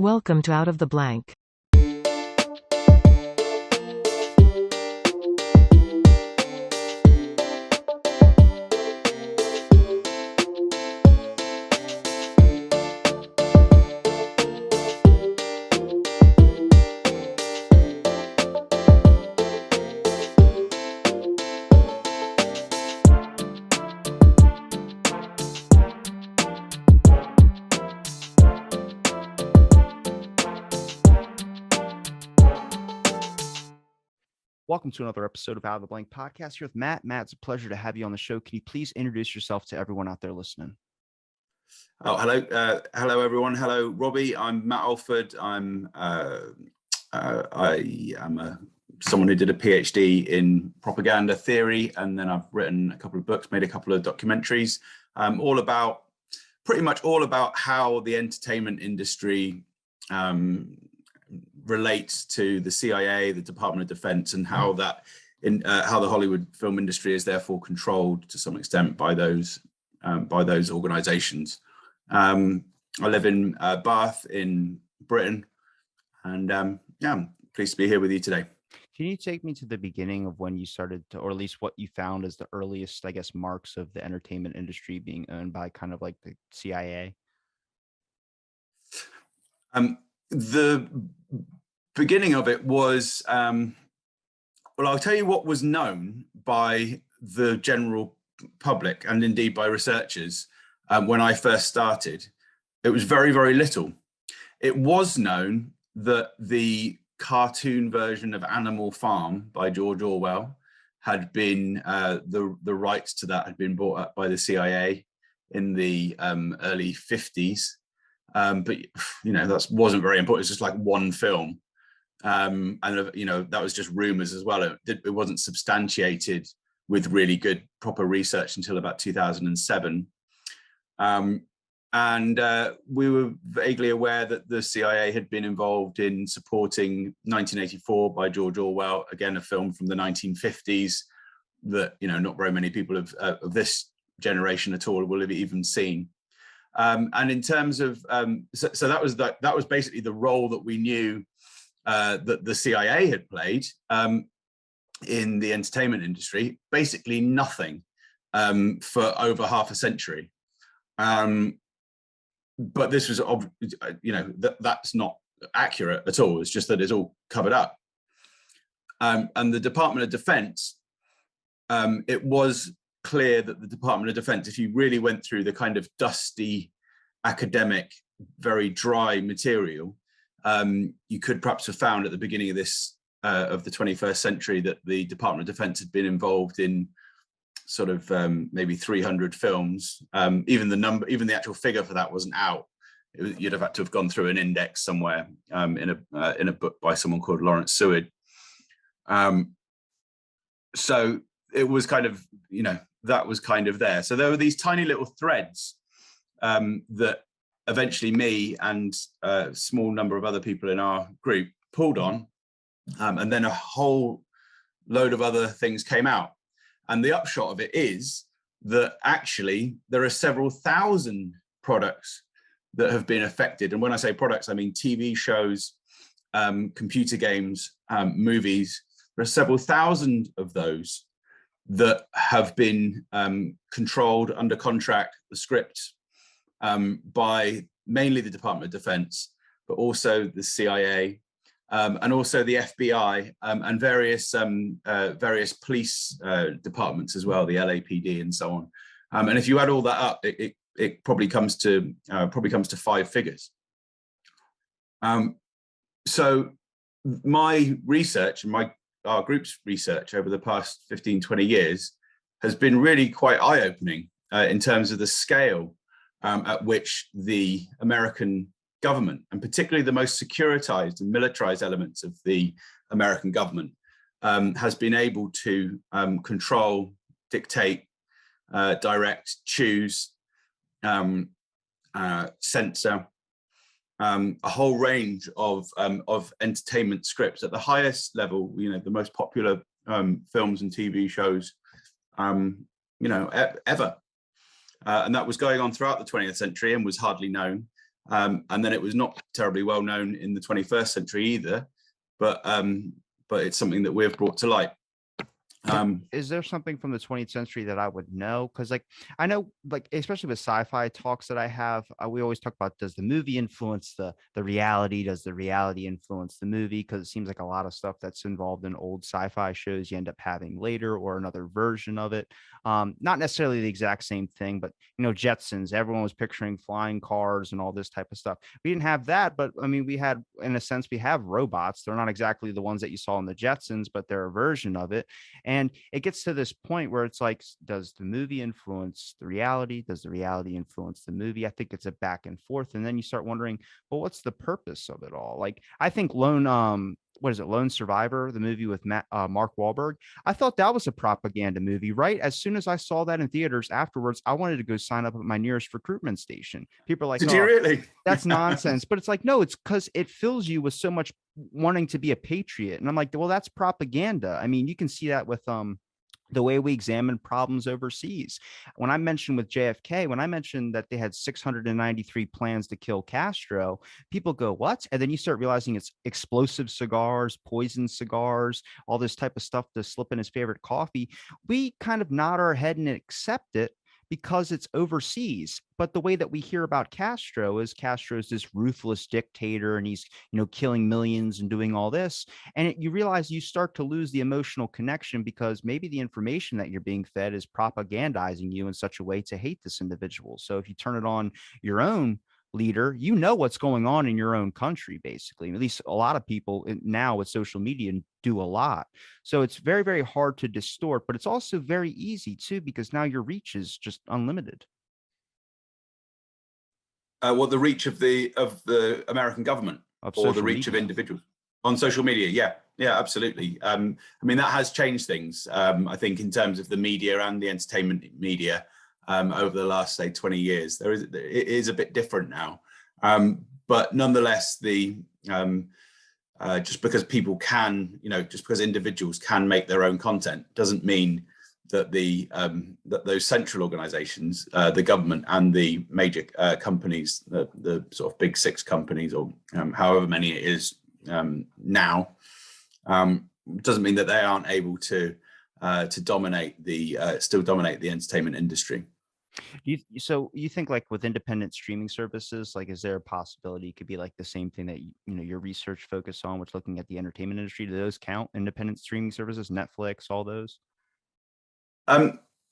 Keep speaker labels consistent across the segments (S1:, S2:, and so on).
S1: Welcome to Out of the Blank.
S2: Welcome to another episode of Out of the Blank podcast here with Matt. Matt, it's a pleasure to have you on the show. Can you please introduce yourself to everyone out there listening?
S3: Oh, hello. Hello, everyone. Hello, Robbie. I'm Matt Alford. I am someone who did a PhD in propaganda theory, and then I've written a couple of books, made a couple of documentaries, pretty much all about how the entertainment industry relates to the CIA, the Department of Defense, and how how the Hollywood film industry is therefore controlled to some extent by those organizations. I live in Bath in Britain, and I'm pleased to be here with you today.
S2: Can you take me to the beginning of when you started to, or at least what you found as the earliest, I guess, marks of the entertainment industry being owned by kind of like the CIA?
S3: The beginning of it was, well, I'll tell you what was known by the general public and indeed by researchers when I first started. It was very, very little. It was known that the cartoon version of Animal Farm by George Orwell had been, the rights to that had been bought up by the CIA in the early 50s. But, that wasn't very important. It's just like one film. And, that was just rumors as well. It wasn't substantiated with really good, proper research until about 2007. We were vaguely aware that the CIA had been involved in supporting 1984 by George Orwell, again, a film from the 1950s that, not very many people of this generation at all will have even seen. And in terms of, so that was basically the role that we knew that the CIA had played in the entertainment industry, basically nothing for over half a century. But this was, that's not accurate at all. It's just that it's all covered up. And the Department of Defense, it was clear that the Department of Defense, if you really went through the kind of dusty, academic, very dry material, you could perhaps have found at the beginning of of the 21st century that the Department of Defense had been involved in sort of maybe 300 films. Even the actual figure for that wasn't out. You'd have had to have gone through an index somewhere in a book by someone called Lawrence Seward. So it was kind of, that was kind of there. So there were these tiny little threads that eventually me and a small number of other people in our group pulled on, and then a whole load of other things came out. And the upshot of it is that actually there are several thousand products that have been affected. And when I say products, I mean TV shows, computer games, movies. There are several thousand of those that have been controlled under contract, the script, by mainly the Department of Defense, but also the CIA, and also the FBI, and various police departments as well, the LAPD and so on. And if you add all that up, it probably comes to 5 figures. So my research and our group's research over the past 15, 20 years has been really quite eye-opening in terms of the scale at which the American government, and particularly the most securitized and militarized elements of the American government, has been able to control, dictate, direct, choose, censor a whole range of entertainment scripts at the highest level, the most popular films and TV shows, ever. And that was going on throughout the 20th century and was hardly known. And then it was not terribly well known in the 21st century either, but it's something that we've brought to light.
S2: Is there something from the 20th century that I would know? Because, like, I know, like, especially with sci-fi talks that I have, we always talk about, does the movie influence the reality? Does the reality influence the movie? Because it seems like a lot of stuff that's involved in old sci-fi shows you end up having later, or another version of it. Not necessarily the exact same thing, but Jetsons. Everyone was picturing flying cars and all this type of stuff. We didn't have that, but I mean, we had, in a sense, we have robots. They're not exactly the ones that you saw in the Jetsons, but they're a version of it. And it gets to this point where it's like, does the movie influence the reality? Does the reality influence the movie? I think it's a back and forth. And then you start wondering, well, what's the purpose of it all? Like, I think what is it, Lone Survivor, the movie with Mark Wahlberg? I thought that was a propaganda movie, right? As soon as I saw that in theaters afterwards, I wanted to go sign up at my nearest recruitment station. People are like,
S3: Did you
S2: oh,
S3: really?
S2: that's nonsense. But it's like, no, it's because it fills you with so much wanting to be a patriot. And I'm like, well, that's propaganda. I mean, you can see that with the way we examine problems overseas. When I mentioned with JFK, when I mentioned that they had 693 plans to kill Castro, people go, what? And then you start realizing it's explosive cigars, poison cigars, all this type of stuff to slip in his favorite coffee. We kind of nod our head and accept it because it's overseas. But the way that we hear about Castro is Castro's this ruthless dictator, and he's, killing millions and doing all this. And you realize you start to lose the emotional connection, because maybe the information that you're being fed is propagandizing you in such a way to hate this individual. So if you turn it on your own leader, what's going on in your own country, basically. At least a lot of people now with social media do a lot. So it's very, very hard to distort, but it's also very easy too, because now your reach is just unlimited.
S3: What the reach of the American government,
S2: Of
S3: or the
S2: social
S3: reach of
S2: media.
S3: individuals on social media? Yeah, absolutely. I mean, that has changed things. I think in terms of the media and the entertainment media over the last, say, 20 years, it is a bit different now. But nonetheless, just because people can, just because individuals can make their own content, doesn't mean that that those central organizations, the government and the major companies, the sort of big six companies, or however many it is now, doesn't mean that they aren't able to still dominate the entertainment industry.
S2: So you think, like, with independent streaming services, like, is there a possibility it could be like the same thing that your research focused on, which looking at the entertainment industry? Do those count, independent streaming services, Netflix, all those?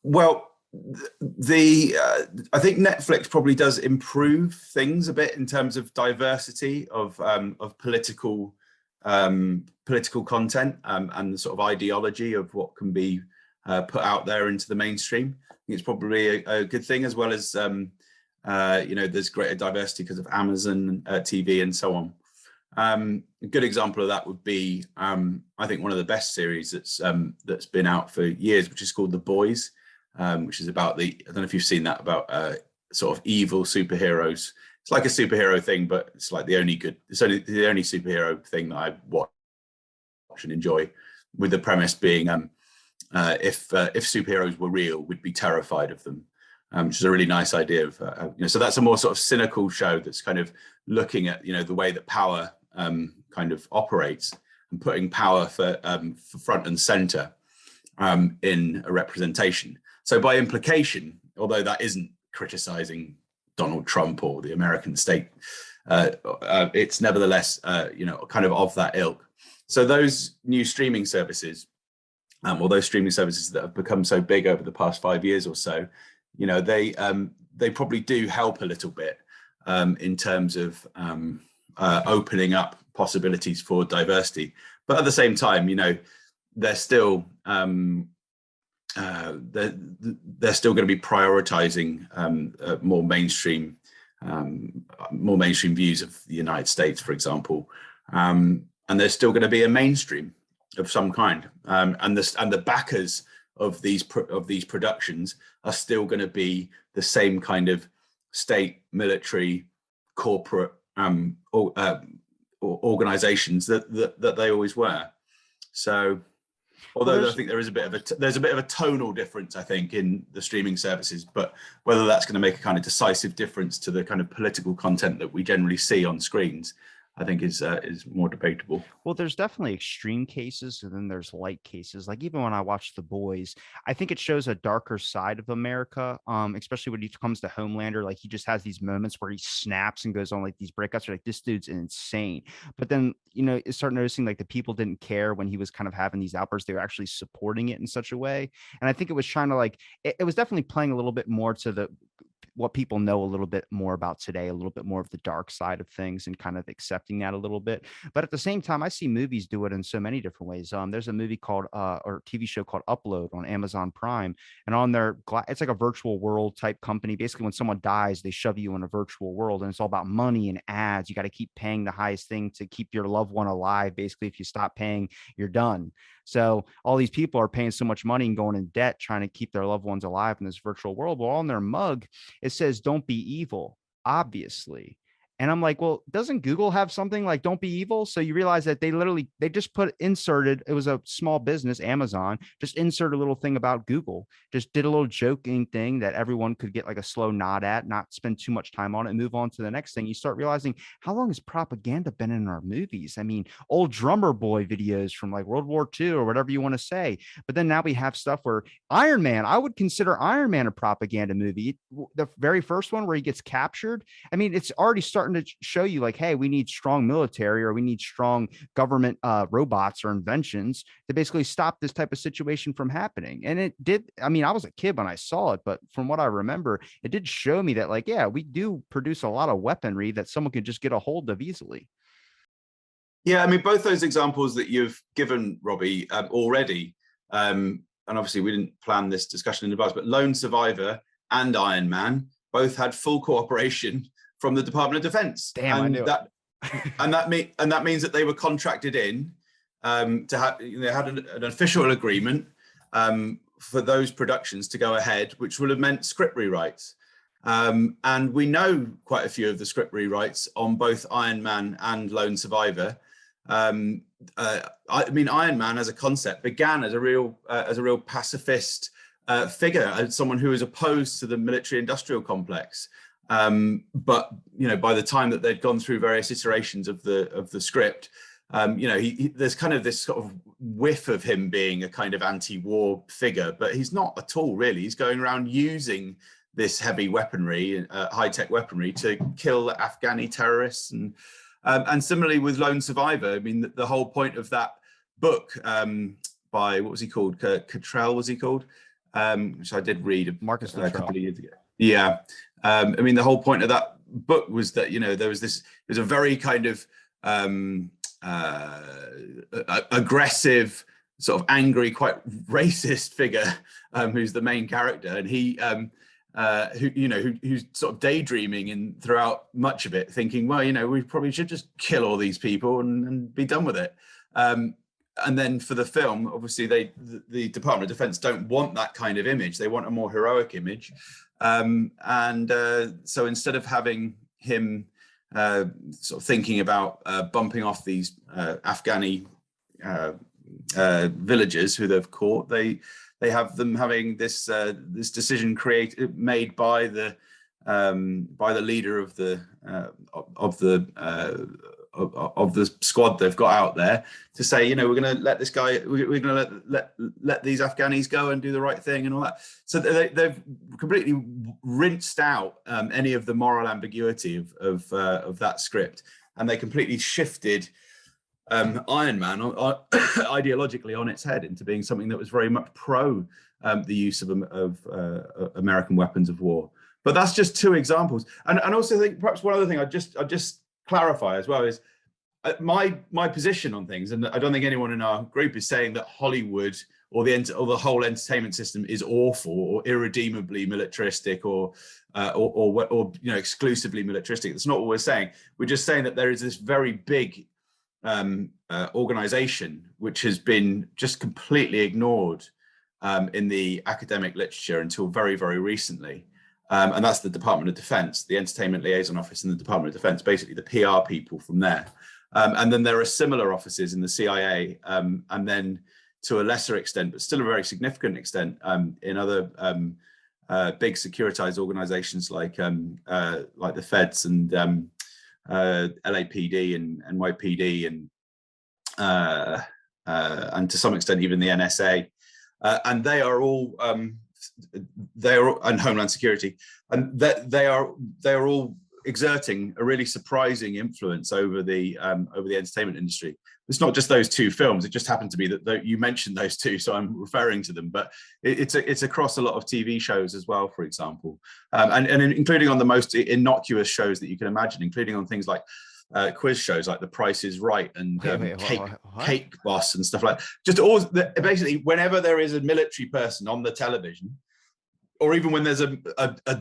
S3: Well, I think Netflix probably does improve things a bit in terms of diversity of political content, and the sort of ideology of what can be put out there into the mainstream. I think it's probably a good thing, as well as there's greater diversity because of Amazon TV and so on. A good example of that would be, I think, one of the best series that's been out for years, which is called The Boys, which is about I don't know if you've seen that, about sort of evil superheroes. It's like a superhero thing, but it's like the only superhero thing that I watch and enjoy, with the premise being, if superheroes were real, we'd be terrified of them. Which is a really nice idea of, so that's a more sort of cynical show that's kind of looking at, the way that power kind of operates, and putting power for front and center in a representation. So by implication, although that isn't criticizing Donald Trump or the American state, it's nevertheless, kind of that ilk. So those new streaming services, or those streaming services that have become so big over the past 5 years or so, they probably do help a little bit in terms of opening up possibilities for diversity. But at the same time, they're still they're still going to be prioritizing more mainstream views of the United States, for example, and there's still going to be a mainstream of some kind, and the backers of these productions are still going to be the same kind of state, military, corporate organizations that they always were. So
S2: Well,
S3: Although I think there is a bit of a tonal difference, I think, in the streaming services, but whether that's going to make a kind of decisive difference to the kind of political content that we generally see on screens, I think is more debatable.
S2: Well, there's definitely extreme cases, and then there's light cases. Like even when I watch The Boys, I think it shows a darker side of America, especially when it comes to Homelander. Like he just has these moments where he snaps and goes on like these breakups. You're like, this dude's insane. But then you start noticing like the people didn't care when he was kind of having these outbursts. They were actually supporting it in such a way, and I think it was trying to like it was definitely playing a little bit more to the what people know a little bit more about today, a little bit more of the dark side of things and kind of accepting that a little bit. But at the same time, I see movies do it in so many different ways. There's a movie called or TV show called Upload on Amazon Prime, and on their it's like a virtual world type company. Basically, when someone dies, they shove you in a virtual world, and it's all about money and ads. You got to keep paying the highest thing to keep your loved one alive. Basically, if you stop paying, you're done. So all these people are paying so much money and going in debt trying to keep their loved ones alive in this virtual world. Well, on their mug, it says, "Don't be evil," obviously. And I'm like, well, doesn't Google have something like "Don't be evil"? So you realize that they just inserted, it was a small business, Amazon, just insert a little thing about Google, just did a little joking thing that everyone could get like a slow nod at, not spend too much time on it, and move on to the next thing. You start realizing, how long has propaganda been in our movies? I mean, old drummer boy videos from like World War II or whatever you want to say. But then now we have stuff where Iron Man, I would consider Iron Man a propaganda movie. The very first one where he gets captured, I mean, it's already starting to show you like, hey, we need strong military or we need strong government robots or inventions to basically stop this type of situation from happening. And it did. I mean, I was a kid when I saw it, but from what I remember, it did show me that like, yeah, we do produce a lot of weaponry that someone could just get a hold of easily.
S3: Yeah, I mean, both those examples that you've given, Robbie, already, and obviously we didn't plan this discussion in advance, but Lone Survivor and Iron Man both had full cooperation from the Department of Defense.
S2: Damn, I knew
S3: that, and that means that they were contracted in to have, they had an official agreement for those productions to go ahead, which would have meant script rewrites. And we know quite a few of the script rewrites on both Iron Man and Lone Survivor. I mean, Iron Man as a concept began as a real pacifist figure, as someone who was opposed to the military-industrial complex. But by the time that they'd gone through various iterations of the script, there's kind of this sort of whiff of him being a kind of anti-war figure, but he's not at all really. He's going around using this heavy weaponry, high-tech weaponry, to kill Afghani terrorists. And similarly with Lone Survivor, I mean, the whole point of that book by, what was he called? Cottrell, was he called? Which I did read
S2: Marcus
S3: a couple of years ago. Yeah. I mean, the whole point of that book was that, there was a very kind of aggressive, sort of angry, quite racist figure who's the main character. And he, who's sort of daydreaming and throughout much of it, thinking, well, we probably should just kill all these people and be done with it. And then for the film, obviously, the Department of Defense don't want that kind of image. They want a more heroic image. So instead of having him sort of thinking about bumping off these Afghani villagers who they've caught, they have them having this decision made by the leader of the squad they've got out there to say, we're going to let this guy, we're going to let these Afghanis go and do the right thing and all that. So they've completely rinsed out any of the moral ambiguity of that script, and they completely shifted Iron Man ideologically on its head into being something that was very much pro the use of American weapons of war. But that's just two examples. And also I think perhaps one other thing I'd just clarify as well is my position on things, and I don't think anyone in our group is saying that Hollywood or the whole entertainment system is awful or irredeemably militaristic or exclusively militaristic. That's not what we're saying. We're just saying that there is this very big organization which has been just completely ignored in the academic literature until very, very recently. And that's the Department of Defense, the Entertainment Liaison Office in the Department of Defense, basically the PR people from there. And then there are similar offices in the CIA. And then to a lesser extent, but still a very significant extent, in other big securitized organizations like the Feds and LAPD and NYPD and to some extent even the NSA, and they are all and Homeland Security, and that they are all exerting a really surprising influence over the entertainment industry. It's not just those two films. It just happened to be that you mentioned those two, so I'm referring to them. But it's across a lot of TV shows as well, for example, and including on the most innocuous shows that you can imagine, including on things like quiz shows like The Price is Right and Cake Boss and stuff like that. Just all basically whenever there is a military person on the television, or even when there's a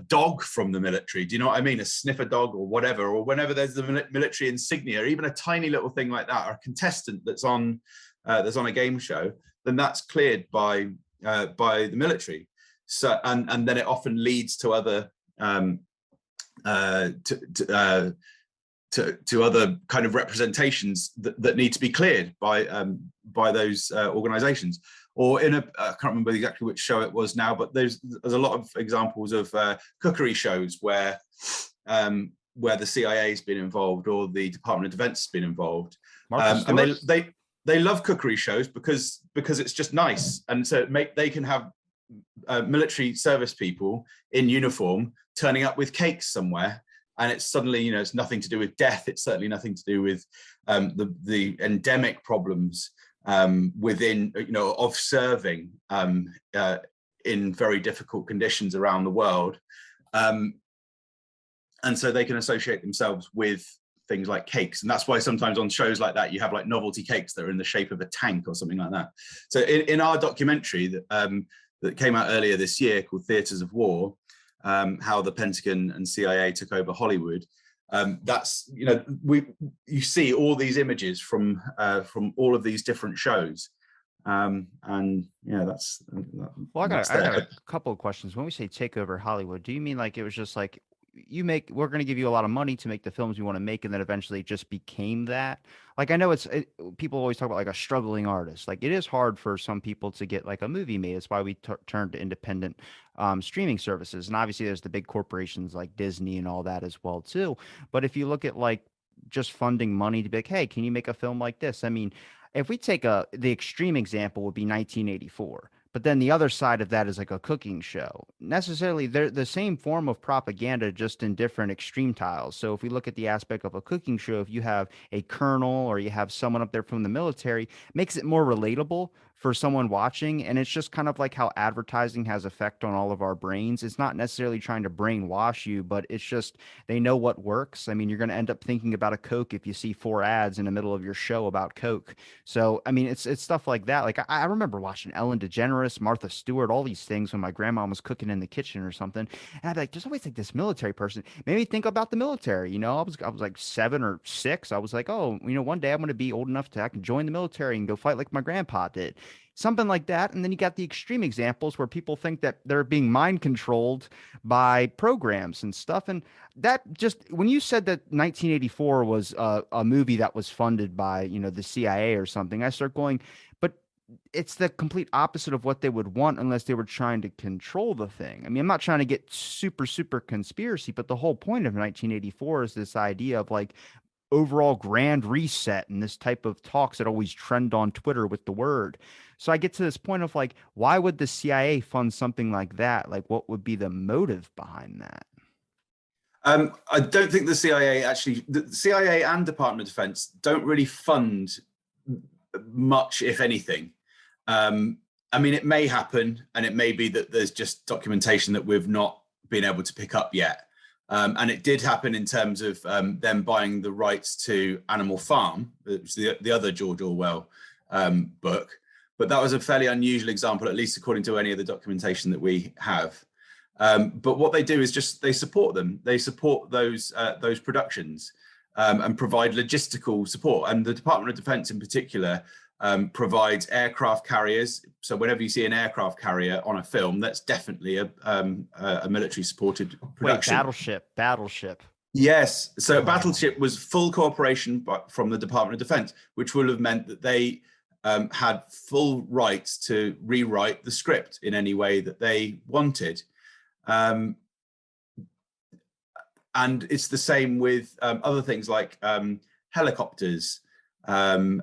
S3: dog from the military, do you know what I mean? A sniffer dog or whatever, or whenever there's the military insignia, or even a tiny little thing like that, or a contestant that's on a game show, then that's cleared by the military. So and then it often leads to other to other kind of representations that need to be cleared by those organizations. Or I can't remember exactly which show it was now, but there's a lot of examples of cookery shows where the CIA has been involved or the Department of Defense has been involved, and they love cookery shows because it's just nice, and so they can have military service people in uniform turning up with cakes somewhere. And it's suddenly, it's nothing to do with death. It's certainly nothing to do with the endemic problems within, of serving in very difficult conditions around the world. And so they can associate themselves with things like cakes. And that's why sometimes on shows like that, you have like novelty cakes that are in the shape of a tank or something like that. So in our documentary that came out earlier this year called Theatres of War, how the Pentagon and CIA took over Hollywood. That's you see all these images from all of these different shows, and that's.
S2: Well, I got a couple of questions. When we say take over Hollywood, do you mean like it was just like we're going to give you a lot of money to make the films you want to make, and then eventually it just became that? Like, I know people always talk about like a struggling artist. Like, it is hard for some people to get like a movie made. It's why we turned to independent streaming services. And obviously there's the big corporations like Disney and all that as well too. But if you look at like just funding money to be like, hey, can you make a film like this? I mean, if we take the extreme example would be 1984. But then the other side of that is like a cooking show. Necessarily, they're the same form of propaganda, just in different extreme tiles. So if we look at the aspect of a cooking show, if you have a colonel or you have someone up there from the military, it makes it more relatable for someone watching. And it's just kind of like how advertising has effect on all of our brains. It's not necessarily trying to brainwash you, but it's just they know what works. I mean, you're going to end up thinking about a Coke if you see 4 ads in the middle of your show about Coke. So, I mean, it's stuff like that. Like, I remember watching Ellen DeGeneres, Martha Stewart, all these things when my grandma was cooking in the kitchen or something. And I'd be like, there's always like this military person. Made me think about the military. I was like 7 or 6. I was like, oh, one day I'm going to be old enough I can join the military and go fight like my grandpa did. Something like that. And then you got the extreme examples where people think that they're being mind controlled by programs and stuff. And that just, when you said that 1984 was a movie that was funded by, the CIA or something, I start going, but it's the complete opposite of what they would want unless they were trying to control the thing. I mean, I'm not trying to get super, super conspiracy, but the whole point of 1984 is this idea of like overall grand reset and this type of talks that always trend on Twitter with the word. So I get to this point of like, why would the CIA fund something like that? Like, what would be the motive behind that?
S3: I don't think the CIA and Department of Defense don't really fund much, if anything. I mean, it may happen, and it may be that there's just documentation that we've not been able to pick up yet. And it did happen in terms of them buying the rights to Animal Farm, which is the other George Orwell book. But that was a fairly unusual example, at least according to any of the documentation that we have. But what they do is just they support them. They support those productions and provide logistical support. And the Department of Defense in particular provides aircraft carriers. So whenever you see an aircraft carrier on a film, that's definitely a military supported production.
S2: Wait, Battleship.
S3: Yes. So Battleship was full cooperation from the Department of Defense, which will have meant that they had full rights to rewrite the script in any way that they wanted. And it's the same with other things like helicopters, and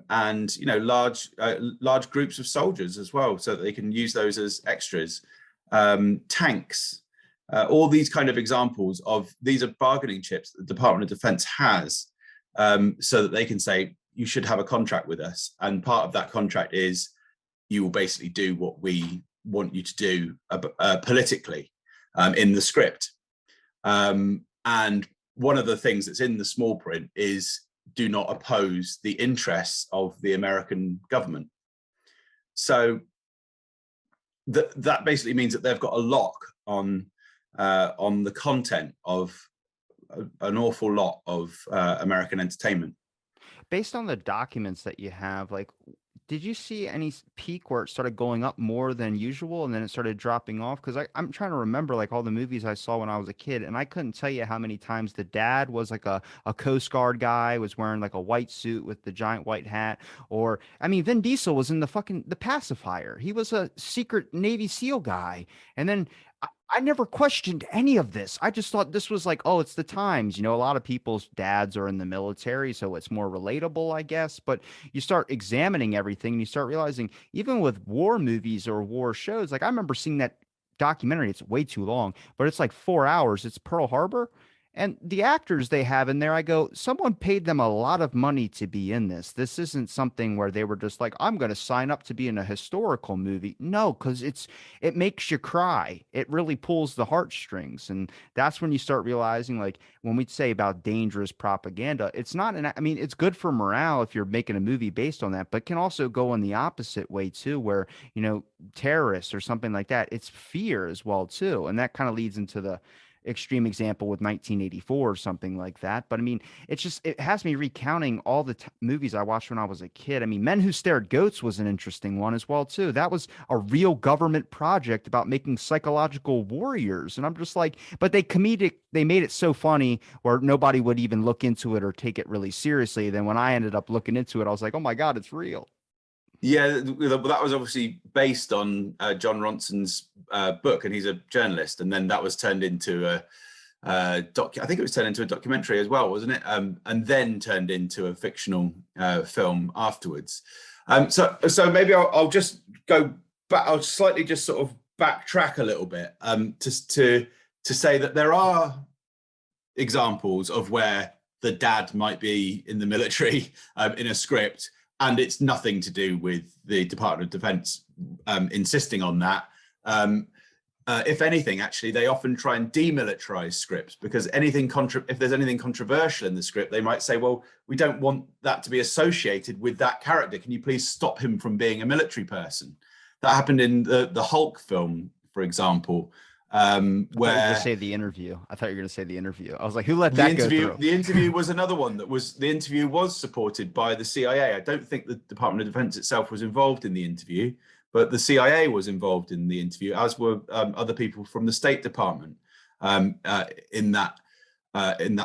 S3: large groups of soldiers as well, so that they can use those as extras. Tanks, all these kind of examples of these are bargaining chips that the Department of Defense has, so that they can say, you should have a contract with us, and part of that contract is you will basically do what we want you to do politically in the script. And one of the things that's in the small print is do not oppose the interests of the American government. So that basically means that they've got a lock on the content of an awful lot of American entertainment.
S2: Based on the documents that you have, like, did you see any peak where it started going up more than usual and then it started dropping off? Because I'm trying to remember like all the movies I saw when I was a kid, and I couldn't tell you how many times the dad was like a Coast Guard guy, was wearing like a white suit with the giant white hat. Or, I mean, Vin Diesel was in the pacifier. He was a secret Navy SEAL guy. And then I never questioned any of this. I just thought this was like, oh, it's the times. A lot of people's dads are in the military, so it's more relatable, I guess. But you start examining everything and you start realizing, even with war movies or war shows, like I remember seeing that documentary. It's way too long, but it's like 4 hours. It's Pearl Harbor. And the actors they have in there, I go, someone paid them a lot of money to be in this. This isn't something where they were just like, I'm going to sign up to be in a historical movie. No, because it makes you cry. It really pulls the heartstrings. And that's when you start realizing, like, when we say about dangerous propaganda, it's not I mean, it's good for morale if you're making a movie based on that, but can also go in the opposite way too, where, terrorists or something like that, it's fear as well too. And that kind of leads into the extreme example with 1984 or something like that. But I mean, it has me recounting all the movies I watched when I was a kid. I mean, Men Who Stared Goats was an interesting one as well too. That was a real government project about making psychological warriors. And I'm just like, but they made it so funny where nobody would even look into it or take it really seriously. Then when I ended up looking into it, I was like, oh my God, it's real.
S3: Yeah, that was obviously based on John Ronson's book, and he's a journalist. And then that was turned into I think it was turned into a documentary as well, wasn't it? And then turned into a fictional film afterwards. So maybe I'll just go back. I'll slightly just sort of backtrack a little bit to say that there are examples of where the dad might be in the military in a script, and it's nothing to do with the Department of Defense insisting on that. If anything, actually, they often try and demilitarize scripts, because if there's anything controversial in the script, they might say, well, we don't want that to be associated with that character. Can you please stop him from being a military person? That happened in the Hulk film, for example, where
S2: I thought you were going to say The Interview. I thought you were going to say The Interview. I was like, who let that go through?
S3: The Interview was another one the interview was supported by the CIA. I don't think the Department of Defense itself was involved in the interview, but the CIA was involved in the interview, as were other people from the State Department in that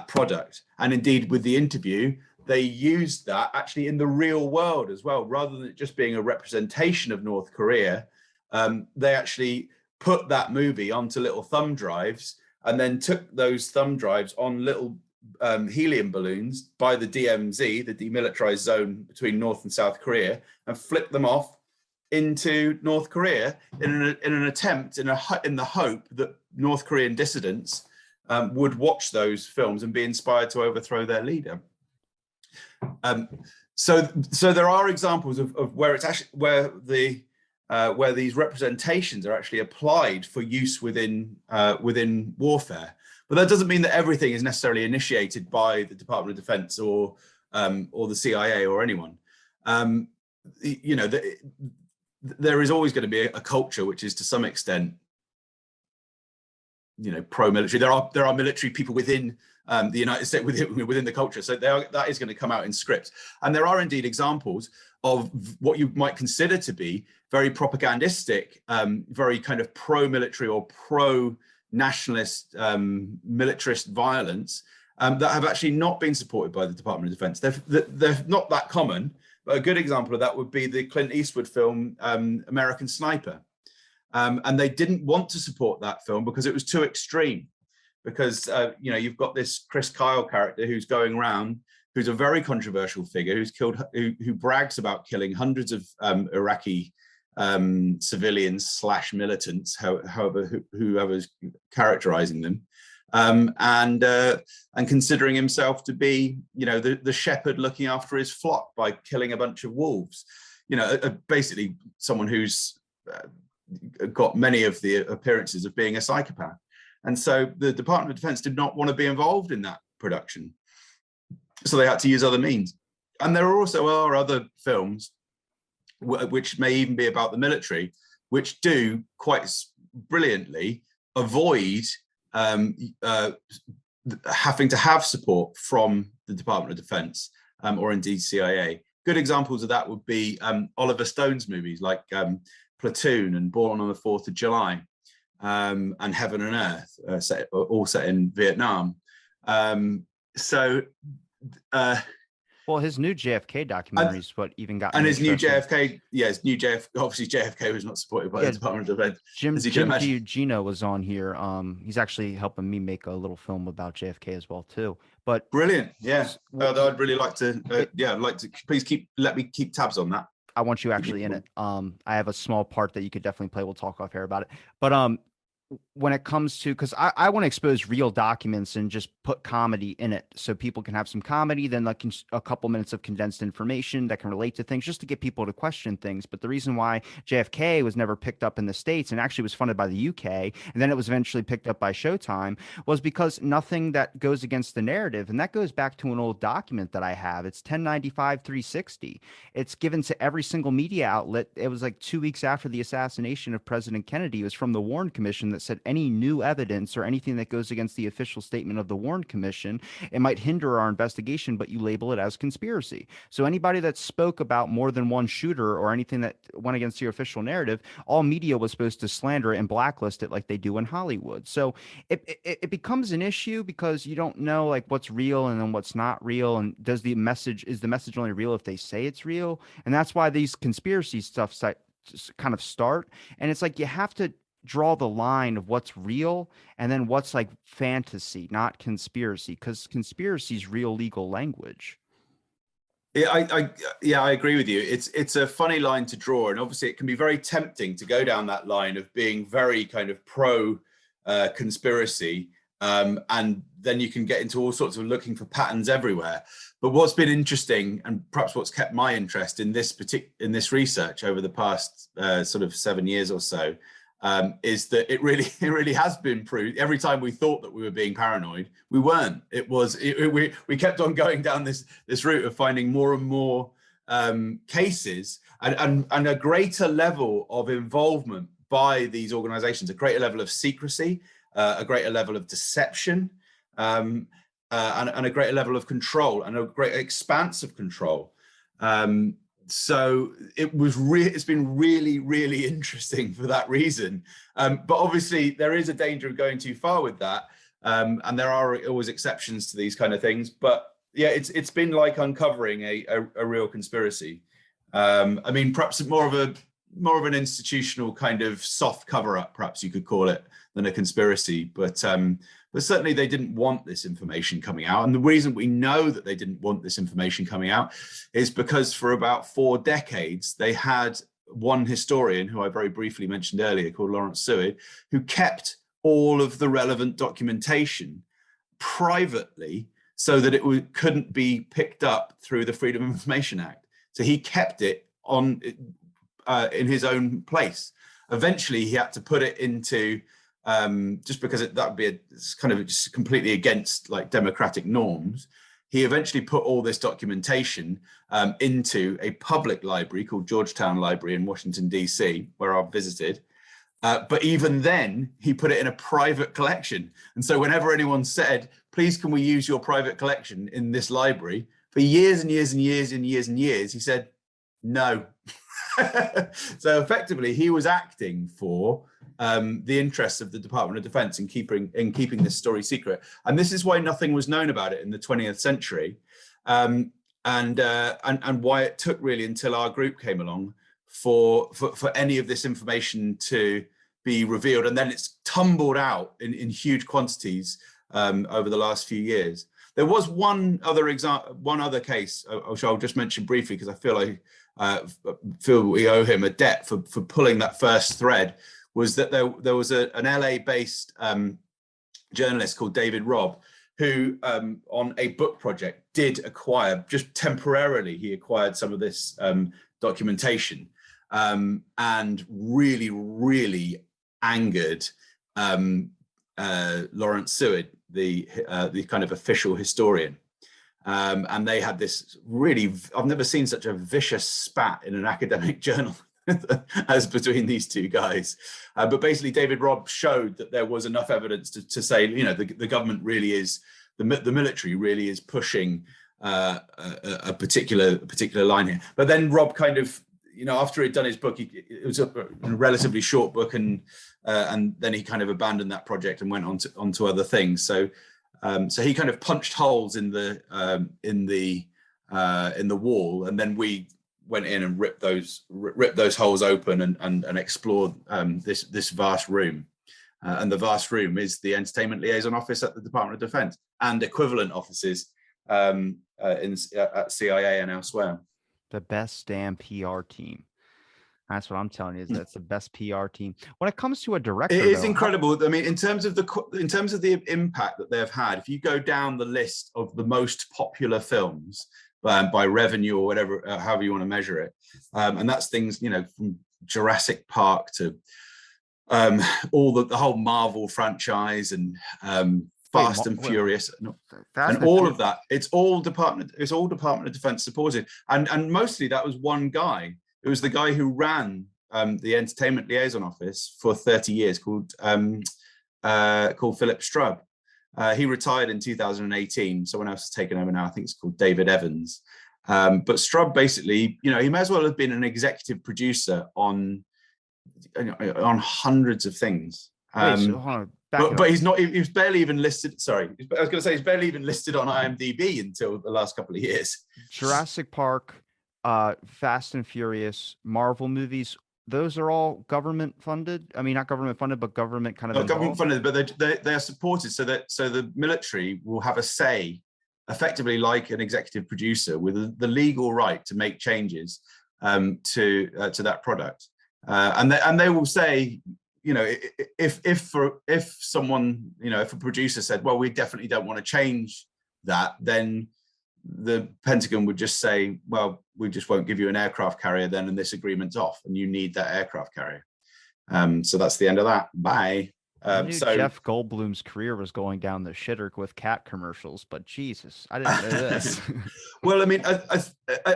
S3: product. And indeed, with the interview, they used that actually in the real world as well, rather than it just being a representation of North Korea. They actually put that movie onto little thumb drives, and then took those thumb drives on little helium balloons by the DMZ, the demilitarized zone between North and South Korea, and flicked them off into North Korea in an attempt, in the hope that North Korean dissidents would watch those films and be inspired to overthrow their leader. So there are examples of where it's actually where these representations are actually applied for use within warfare. But that doesn't mean that everything is necessarily initiated by the Department of Defense or the CIA or anyone. There is always going to be a culture which is to some extent, pro-military. There are military people within the United States, within the culture. So that is going to come out in scripts. And there are indeed examples of what you might consider to be very propagandistic, very kind of pro-military or pro-nationalist militarist violence that have actually not been supported by the Department of Defense. They're not that common, a good example of that would be the Clint Eastwood film American Sniper. And they didn't want to support that film because it was too extreme. Because you've got this Chris Kyle character who's going around, who's a very controversial figure, who brags about killing hundreds of Iraqi civilians / militants, whoever's characterizing them, and considering himself to be, the shepherd looking after his flock by killing a bunch of wolves. Basically someone who's got many of the appearances of being a psychopath. And so the Department of Defense did not want to be involved in that production. So they had to use other means. And there also are other films, which may even be about the military, which do quite brilliantly avoid having to have support from the Department of Defense or indeed CIA. Good examples of that would be Oliver Stone's movies like Platoon and Born on the 4th of July. And Heaven and Earth, all set in Vietnam.
S2: Well, his new JFK documentary is what even got
S3: and
S2: me
S3: his new
S2: interested.
S3: JFK, obviously JFK was not supported by the Department of Defense.
S2: Jim Gino was on here. He's actually helping me make a little film about JFK as well too. But
S3: brilliant, yeah. I'd really like to, please let me keep tabs on that.
S2: I want you actually in it. I have a small part that you could definitely play. We'll talk off air about it. But when it comes to, because I want to expose real documents and just put comedy in it so people can have some comedy, then like a couple minutes of condensed information that can relate to things, just to get people to question things. But the reason why JFK was never picked up in the States and actually was funded by the UK, and then it was eventually picked up by Showtime, was because nothing that goes against the narrative. And that goes back to an old document that I have. It's 1095-360. It's given to every single media outlet. It was like 2 weeks after the assassination of President Kennedy. It was from the Warren Commission that said any new evidence or anything that goes against the official statement of the Warren Commission, it might hinder our investigation, but you label it as conspiracy. So anybody that spoke about more than one shooter or anything that went against your official narrative, all media was supposed to slander it and blacklist it like they do in Hollywood. So it becomes an issue because you don't know like what's real and then what's not real. And is the message only real if they say it's real? And that's why these conspiracy stuff kind of start. And it's like you have to draw the line of what's real and then what's like fantasy, not conspiracy, because conspiracy is real legal language.
S3: Yeah, I agree with you. It's a funny line to draw, and obviously it can be very tempting to go down that line of being very kind of pro conspiracy, and then you can get into all sorts of looking for patterns everywhere. But what's been interesting, and perhaps what's kept my interest in this research over the past sort of 7 years or so, is that it really has been proved. Every time we thought that we were being paranoid, we weren't. We kept on going down this route of finding more and more cases and a greater level of involvement by these organizations, a greater level of secrecy, a greater level of deception, and a greater level of control and a great expanse of control. So it's been really, really interesting for that reason. But obviously there is a danger of going too far with that. And there are always exceptions to these kind of things. But yeah, it's been like uncovering a real conspiracy. I mean, perhaps more of an institutional kind of soft cover-up, perhaps you could call it, than a conspiracy. But certainly they didn't want this information coming out. And the reason we know that they didn't want this information coming out is because for about 4 decades, they had one historian who I very briefly mentioned earlier called Lawrence Seward, who kept all of the relevant documentation privately so that it couldn't be picked up through the Freedom of Information Act. So he kept it on in his own place. Eventually, he had to put it into just because that would be kind of just completely against like democratic norms. He eventually put all this documentation into a public library called Georgetown Library in Washington, D.C., where I've visited. But even then, he put it in a private collection. And so whenever anyone said, please, can we use your private collection in this library? For years and years and years and years and years, he said, no. So effectively, he was acting for the interests of the Department of Defense in keeping this story secret. And this is why nothing was known about it in the 20th century. And and why it took really until our group came along for any of this information to be revealed, and then it's tumbled out in huge quantities over the last few years. There was one other case, which I'll just mention briefly because I feel we owe him a debt for pulling that first thread. Was that there was an LA-based journalist called David Robb, who on a book project did acquire, just temporarily, he acquired some of this documentation, and really angered Lawrence Seward, the kind of official historian. And they had this really, I've never seen such a vicious spat in an academic journal as between these two guys. But basically David Robb showed that there was enough evidence to say, the government really is, the military really is pushing a particular line here. But then Robb kind of, after he'd done his book, it was a relatively short book, and then he kind of abandoned that project and went on to other things. So he kind of punched holes in the wall, and then we went in and ripped those holes open and explored this vast room. And the vast room is the Entertainment Liaison Office at the Department of Defense and equivalent offices at CIA and elsewhere.
S2: The best damn PR team. That's what I'm telling you. That's the best PR team. When it comes to a director,
S3: it is incredible. I mean, in terms of the impact that they've had, if you go down the list of the most popular films by revenue or whatever, however you want to measure it, and that's things from Jurassic Park to all the whole Marvel franchise and Fast and Furious, and all of that. It's all Department of Defense supported, and mostly that was one guy. It was the guy who ran the Entertainment Liaison Office for 30 years, called Philip Strubb. He retired in 2018. Someone else has taken over now. I think it's called David Evans. But Strubb basically, he may as well have been an executive producer on hundreds of things. But he's not. He was barely even listed. Sorry, I was going to say he's barely even listed on IMDb until the last couple of years.
S2: Jurassic Park, Fast and Furious, Marvel movies. Those are all government funded. I mean, not government funded, but government kind of.
S3: Government funded, but they are supported so the military will have a say, effectively like an executive producer, with the legal right to make changes to that product, and they will say, if someone, if a producer said, well, we definitely don't want to change that, then the Pentagon would just say, well, we just won't give you an aircraft carrier then, and this agreement's off, and you need that aircraft carrier. So that's the end of that. Bye.
S2: So Jeff Goldblum's career was going down the shitter with cat commercials, but Jesus, I didn't know this.
S3: Well, I mean,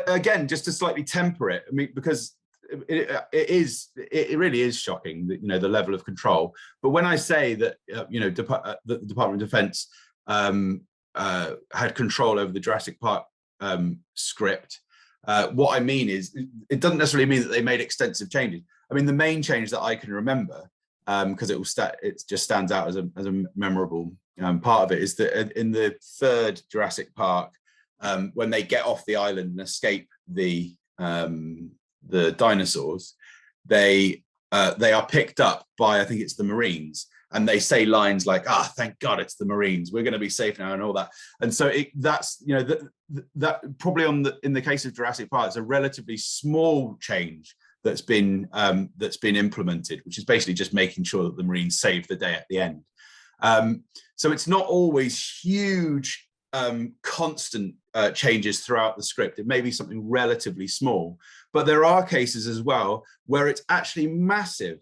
S3: again, just to slightly temper it, I mean, because it really is shocking that, the level of control. But when I say that, the Department of Defense had control over the Jurassic Park script, what I mean is it doesn't necessarily mean that they made extensive changes. I mean, the main change that I can remember, because it just stands out as a memorable part of it, is that in the third Jurassic Park, when they get off the island and escape the dinosaurs, they are picked up by, I think it's the Marines, and they say lines like, thank God it's the Marines, we're going to be safe now, and all that. And so that's that probably in the case of Jurassic Park, it's a relatively small change that's been implemented, which is basically just making sure that the Marines save the day at the end. So it's not always huge constant changes throughout the script. It may be something relatively small, but there are cases as well where it's actually massive.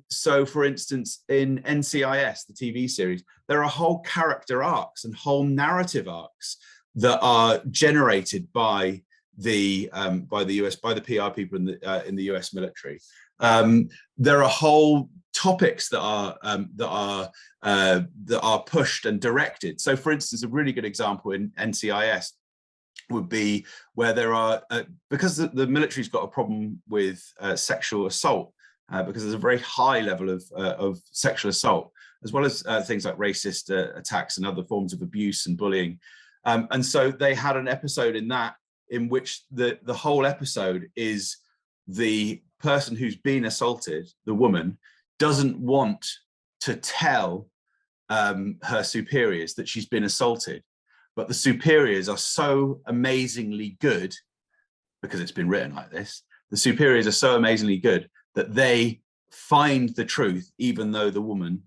S3: So for instance, in NCIS, the TV series, there are whole character arcs and whole narrative arcs that are generated by the PR people in the US military. There are whole topics that are pushed and directed. So for instance, a really good example in NCIS would be where there are, because the military's got a problem with sexual assault, because there's a very high level of sexual assault, as well as things like racist attacks and other forms of abuse and bullying. And so they had an episode in that in which the whole episode is the person who's been assaulted, the woman, doesn't want to tell her superiors that she's been assaulted, but the superiors are so amazingly good, because it's been written like this, the superiors are so amazingly good that they find the truth even though the woman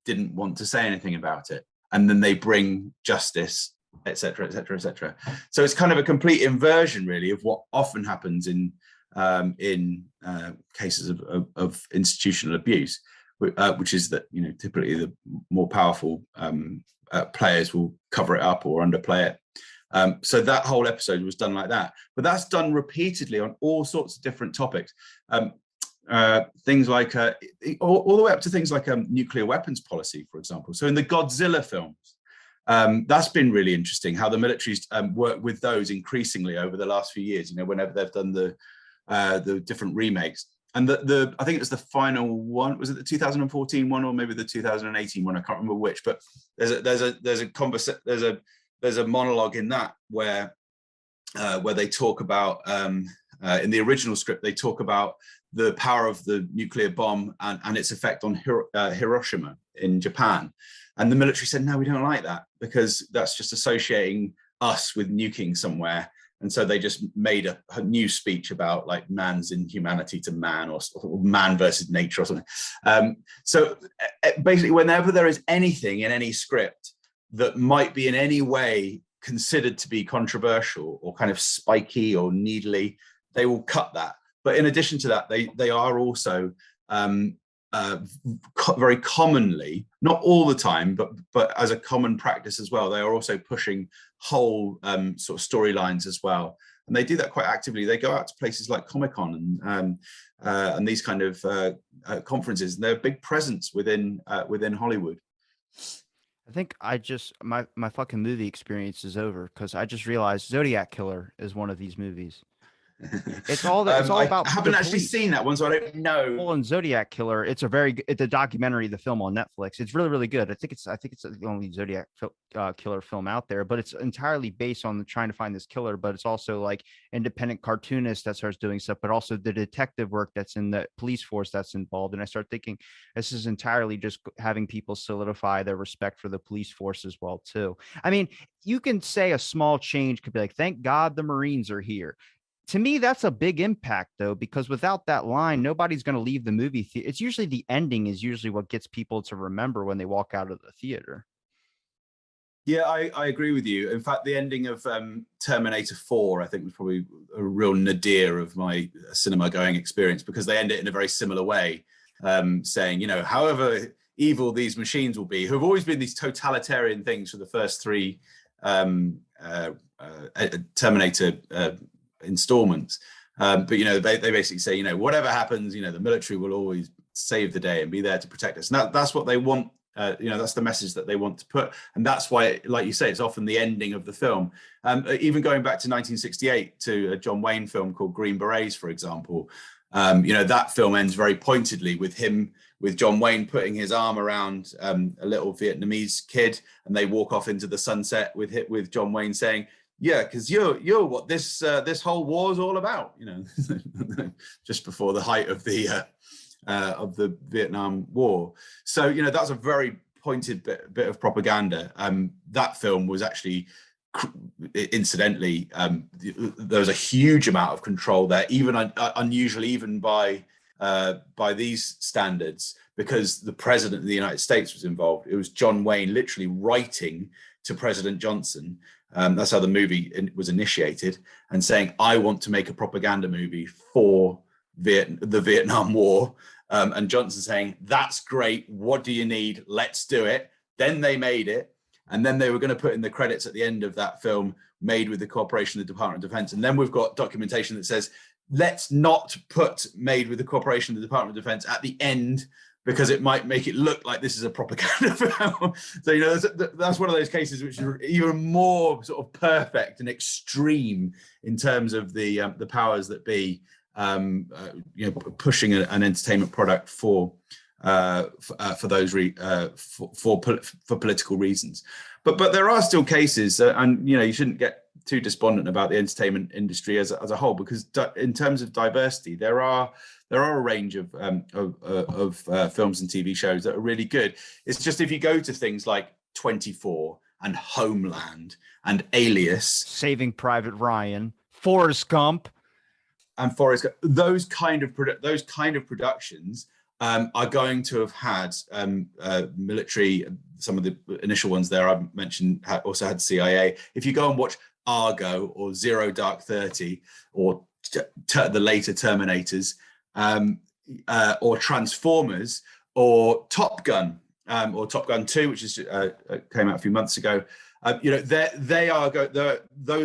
S3: didn't want to say anything about it, and then they bring justice, etc., etc., etc. So it's kind of a complete inversion, really, of what often happens in cases of institutional abuse, which is that, you know, typically the more powerful players will cover it up or underplay it. So that whole episode was done like that, but that's done repeatedly on all sorts of different topics. Things like all the way up to things like nuclear weapons policy, for example. So in the Godzilla films, that's been really interesting how the military's worked with those increasingly over the last few years. You know, whenever they've done the different remakes, and I think it was the final one. Was it the 2014 one or maybe the 2018 one? I can't remember which. But there's a monologue in that where they talk about in the original script, they talk about the power of the nuclear bomb and its effect on Hiroshima in Japan. And the military said, no, we don't like that, because that's just associating us with nuking somewhere. And so they just made a new speech about like man's inhumanity to man, or man versus nature or something. So basically, whenever there is anything in any script that might be in any way considered to be controversial or kind of spiky or needly, they will cut that. But in addition to that, they are also very commonly, not all the time, but as a common practice as well, they are also pushing whole sort of storylines as well. And they do that quite actively. They go out to places like Comic-Con and these kind of conferences. And they're a big presence within Hollywood.
S2: I think my fucking movie experience is over because I just realized Zodiac Killer is one of these movies. It's all about.
S3: I haven't actually seen that one, so I don't know.
S2: Well, in Zodiac Killer, it's a documentary, the film on Netflix. It's really, really good. I think it's the only Zodiac killer film out there, but it's entirely based on trying to find this killer. But it's also like independent cartoonist that starts doing stuff, but also the detective work that's in the police force that's involved. And I start thinking this is entirely just having people solidify their respect for the police force as well too. I mean, you can say a small change could be like, thank God the Marines are here. To me, that's a big impact, though, because without that line, nobody's going to leave the movie theater. It's usually the ending is usually what gets people to remember when they walk out of the theater.
S3: Yeah, I agree with you. In fact, the ending of Terminator 4, I think, was probably a real nadir of my cinema going experience, because they end it in a very similar way, saying, you know, however evil these machines will be, who have always been these totalitarian things for the first three Terminator installments, but you know, they basically say, you know, whatever happens, you know, the military will always save the day and be there to protect us. And that's what they want. You know, that's the message that they want to put, and that's why, like you say, it's often the ending of the film. Even going back to 1968 to a John Wayne film called Green Berets, for example, you know, that film ends very pointedly with John Wayne putting his arm around a little Vietnamese kid, and they walk off into the sunset with John Wayne saying, yeah, because you're what this whole war is all about, you know, just before the height of the Vietnam War. So, you know, that's a very pointed bit of propaganda. That film was actually, incidentally, there was a huge amount of control there, even unusually, even by these standards, because the president of the United States was involved. It was John Wayne literally writing to President Johnson. That's how the movie was initiated, and saying, I want to make a propaganda movie for the Vietnam War. And Johnson saying, that's great. What do you need? Let's do it. Then they made it. And then they were going to put in the credits at the end of that film, made with the cooperation of the Department of Defense. And then we've got documentation that says, let's not put made with the cooperation of the Department of Defense at the end, because it might make it look like this is a propaganda film. So, you know, that's one of those cases which are even more sort of perfect and extreme in terms of the powers that be, you know, pushing an entertainment product for for those for political reasons. But there are still cases, and you shouldn't get too despondent about the entertainment industry as a whole, because in terms of diversity, there are a range of films and TV shows that are really good. It's just, if you go to things like 24 and Homeland and Alias,
S2: Saving Private Ryan, Forrest Gump,
S3: those kind of productions are going to have had military. Some of the initial ones there I mentioned also had CIA. If you go and watch Argo or Zero Dark 30 or the later Terminators, or Transformers or Top Gun, or Top Gun 2, which is came out a few months ago, those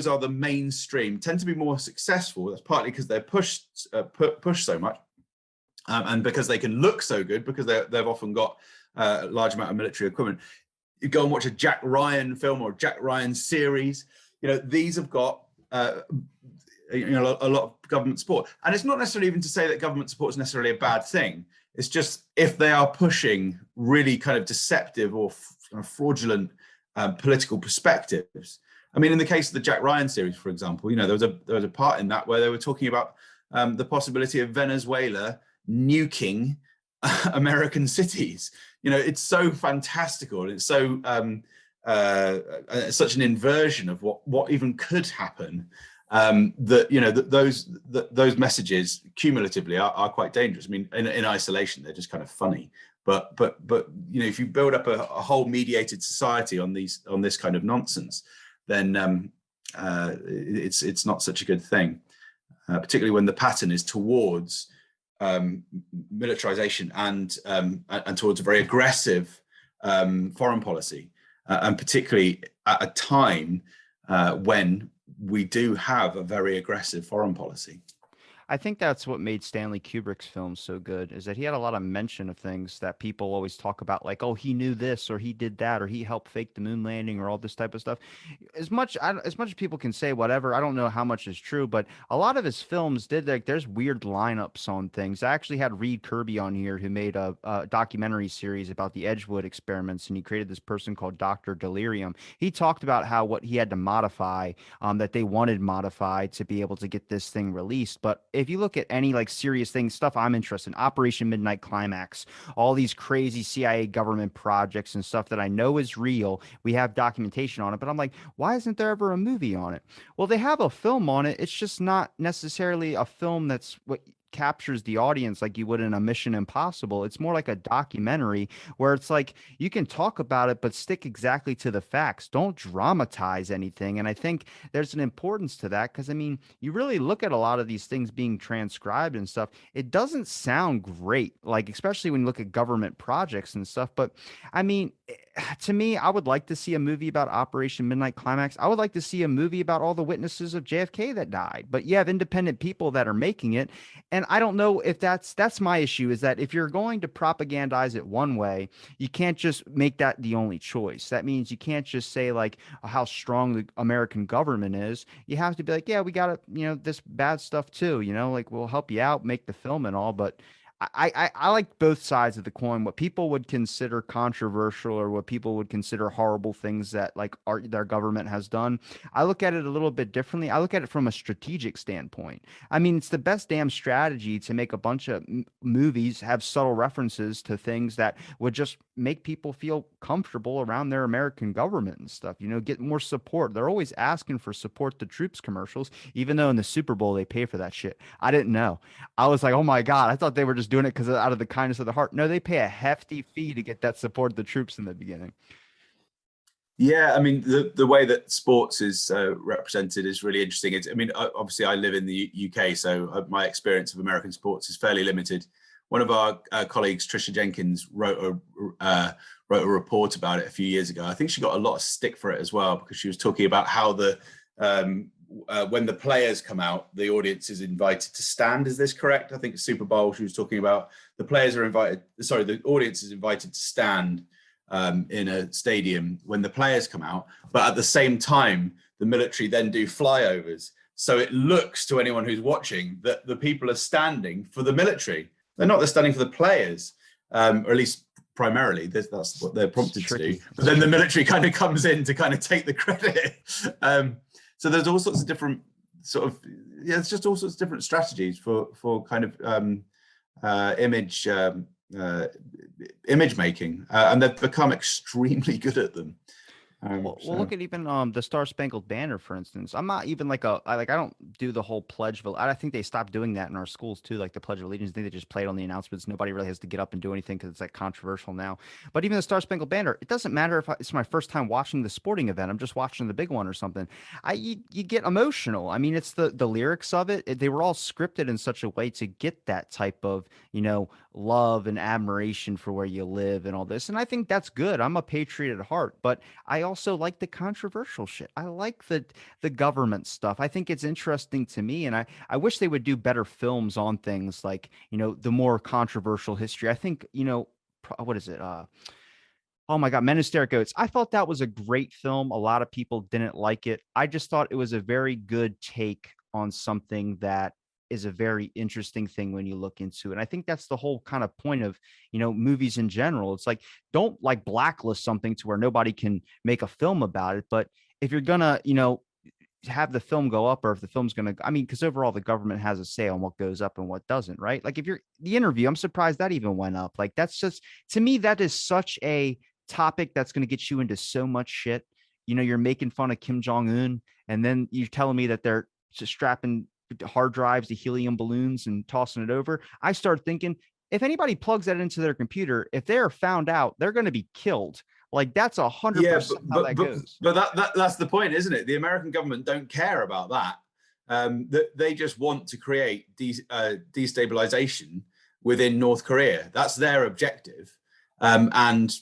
S3: are the mainstream, tend to be more successful. That's partly because they're pushed so much, and because they can look so good, because they've often got a large amount of military equipment. You go and watch a Jack Ryan film or Jack Ryan series. These have got a lot of government support, and it's not necessarily even to say that government support is necessarily a bad thing. It's just, if they are pushing really kind of deceptive or fraudulent political perspectives. I mean, in the case of the Jack Ryan series, for example, there was a part in that where they were talking about the possibility of Venezuela nuking American cities. It's so fantastical. It's so such an inversion of what even could happen. That those messages cumulatively are quite dangerous. I mean, in isolation, they're just kind of funny. But if you build up a whole mediated society on this kind of nonsense, then it's not such a good thing. Particularly when the pattern is towards militarization and towards a very aggressive foreign policy, and particularly at a time when we do have a very aggressive foreign policy.
S2: I think that's what made Stanley Kubrick's films so good, is that he had a lot of mention of things that people always talk about, like, oh, he knew this, or he did that, or he helped fake the moon landing, or all this type of stuff. As much as people can say whatever, I don't know how much is true, but a lot of his films did, like, there's weird lineups on things. I actually had Reed Kirby on here, who made a documentary series about the Edgewood experiments, and he created this person called Dr. Delirium. He talked about how what he had to modify, that they wanted modified to be able to get this thing released. But if you look at any like serious things, stuff I'm interested in, Operation Midnight Climax, all these crazy CIA government projects and stuff that I know is real, we have documentation on it, but I'm like, why isn't there ever a movie on it? Well, they have a film on it. It's just not necessarily a film that's what captures the audience like you would in a Mission Impossible. It's more like a documentary where it's like you can talk about it, but stick exactly to the facts. Don't dramatize anything. And I think there's an importance to that, because I mean, you really look at a lot of these things being transcribed and stuff. It doesn't sound great, like especially when you look at government projects and stuff. But I mean, to me, I would like to see a movie about Operation Midnight Climax. I would like to see a movie about all the witnesses of JFK that died. But you have independent people that are making it. And I don't know if that's my issue, is that if you're going to propagandize it one way, you can't just make that the only choice. That means you can't just say like how strong the American government is. You have to be like, yeah, we got this bad stuff too, like we'll help you out, make the film and all. But I like both sides of the coin. What people would consider controversial, or what people would consider horrible things that like their government has done, I look at it a little bit differently. I look at it from a strategic standpoint. I mean, it's the best damn strategy to make a bunch of movies have subtle references to things that would just make people feel comfortable around their American government and stuff. Get more support. They're always asking for support the troops commercials, even though in the Super Bowl they pay for that shit. I didn't know. I was like, oh my God, I thought they were just doing it because out of the kindness of the heart. No, they pay a hefty fee to get that support the troops in the beginning.
S3: Yeah, I mean, the way that sports is represented is really interesting. Obviously, I live in the UK, so my experience of American sports is fairly limited. One of our colleagues, Trisha Jenkins, wrote a report about it a few years ago. I think she got a lot of stick for it as well, because she was talking about how when the players come out, the audience is invited to stand. Is this correct? I think Super Bowl, she was talking about the audience is invited to stand in a stadium when the players come out, but at the same time, the military then do flyovers. So it looks to anyone who's watching that the people are standing for the military. They're not, they're standing for the players. or at least primarily. That's what they're
S2: It's
S3: prompted to do.
S2: tricky.
S3: But then the military kind of comes in to kind of take the credit. So there's all sorts of different it's just all sorts of different strategies for kind of image making, and they've become extremely good at them.
S2: Well, look at even the Star Spangled Banner, for instance. I'm not even I don't do the whole pledge. I think they stopped doing that in our schools too, like the Pledge of Allegiance. I think they just play it on the announcements. Nobody really has to get up and do anything because it's like controversial now. But even the Star Spangled Banner, it doesn't matter if it's my first time watching the sporting event. I'm just watching the big one or something. You get emotional. I mean, it's the lyrics of it. They were all scripted in such a way to get that type of love and admiration for where you live and all this. And I think that's good. I'm a patriot at heart, but I also like the controversial shit. I like the government stuff. I think it's interesting to me, and I wish they would do better films on things like the more controversial history. I think what is it? Oh my God, Men Who Stare at Goats. I thought that was a great film. A lot of people didn't like it. I just thought it was a very good take on something that is a very interesting thing when you look into it. And I think that's the whole kind of point of, movies in general. It's like, don't like blacklist something to where nobody can make a film about it. But if you're gonna, have the film go up, or if the film's gonna, because overall the government has a say on what goes up and what doesn't, right? Like if you're The Interview, I'm surprised that even went up. Like that's just, to me, that is such a topic that's going to get you into so much shit. You're making fun of Kim Jong-un, and then you're telling me that they're just strapping hard drives to helium balloons and tossing it over. I start thinking, if anybody plugs that into their computer, if they're found out, they're going to be killed. Like that's 100% how that goes.
S3: But that's the point, isn't it? The American government don't care about that. They just want to create destabilization within North Korea. That's their objective. And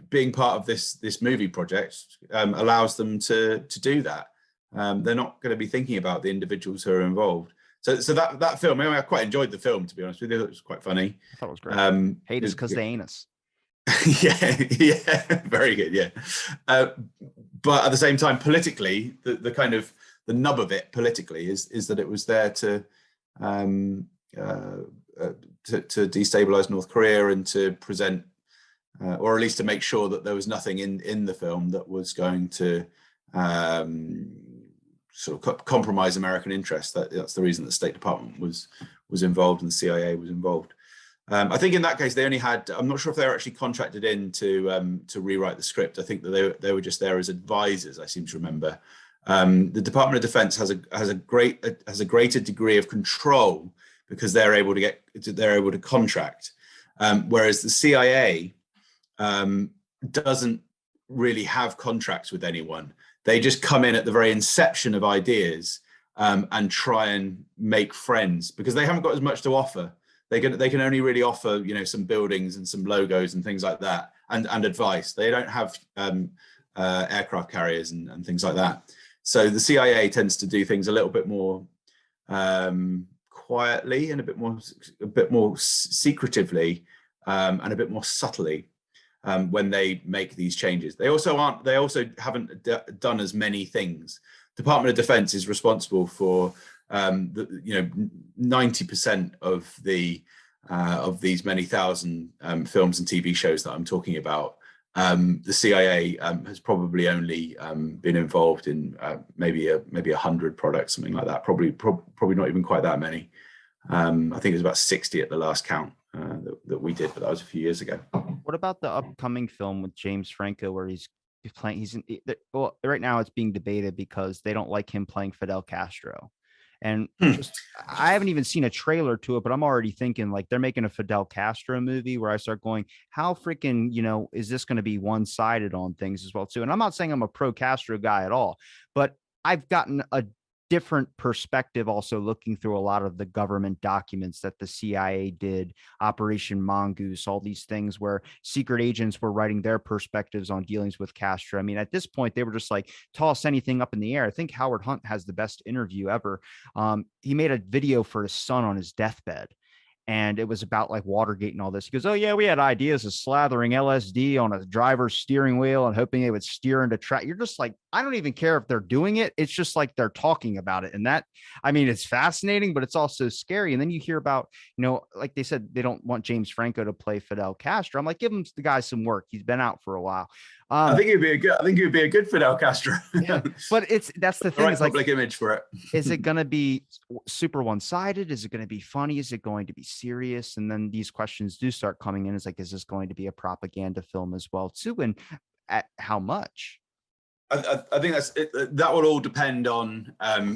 S3: being part of this movie project allows them to do that. They're not going to be thinking about the individuals who are involved. So that film, I quite enjoyed the film, to be honest with you. It was quite funny.
S2: I thought it was great. Hate us because they ain't us.
S3: yeah, very good. Yeah, but at the same time, politically, the kind of the nub of it politically is that it was there to destabilize North Korea and to present, or at least to make sure that there was nothing in the film that was going to sort of compromise American interests. That's the reason the State Department was involved and the CIA was involved. I think in that case they only had, I'm not sure if they were actually contracted in to rewrite the script. I think that they were just there as advisors, I seem to remember. The Department of Defense has a greater degree of control because they're able to contract, whereas the CIA doesn't really have contracts with anyone. They just come in at the very inception of ideas and try and make friends because they haven't got as much to offer. They can only really offer, some buildings and some logos and things like that, and advice. They don't have aircraft carriers and things like that. So the CIA tends to do things a little bit more quietly and a bit more secretively and a bit more subtly when they make these changes. They also haven't done as many things. Department of Defense is responsible for 90% of these many thousand films and TV shows that I'm talking about. The CIA has probably only been involved in maybe 100 products, something like that. Probably not even quite that many. I think it was about 60 at the last count that we did, but that was a few years ago.
S2: What about the upcoming film with James Franco where he's playing? Well, right now it's being debated because they don't like him playing Fidel Castro. And I haven't even seen a trailer to it, but I'm already thinking like they're making a Fidel Castro movie where I start going, how freaking, is this going to be one-sided on things as well too? And I'm not saying I'm a pro Castro guy at all, but I've gotten a different perspective also looking through a lot of the government documents that the CIA did, Operation Mongoose, all these things where secret agents were writing their perspectives on dealings with Castro. I mean, at this point, they were just like, toss anything up in the air. I think Howard Hunt has the best interview ever. He made a video for his son on his deathbed. and it was about like Watergate and all this. He goes, "Oh yeah, we had ideas of slathering LSD on a driver's steering wheel and hoping they would steer into track." You're just like, I don't even care if they're doing it. It's just like they're talking about it. And that, I mean, it's fascinating, but it's also scary. And then you hear about, like they said, they don't want James Franco to play Fidel Castro. I'm like, give him the guy some work. He's been out for a while.
S3: I think he'd be a good Fidel Castro.
S2: Yeah, but that's the thing,
S3: right
S2: is like,
S3: public image for it.
S2: is it going to be super one-sided? Is it going to be funny? Is it going to be serious? And then these questions do start coming in. It's like, is this going to be a propaganda film as well too? And at how much?
S3: I think that will all depend on,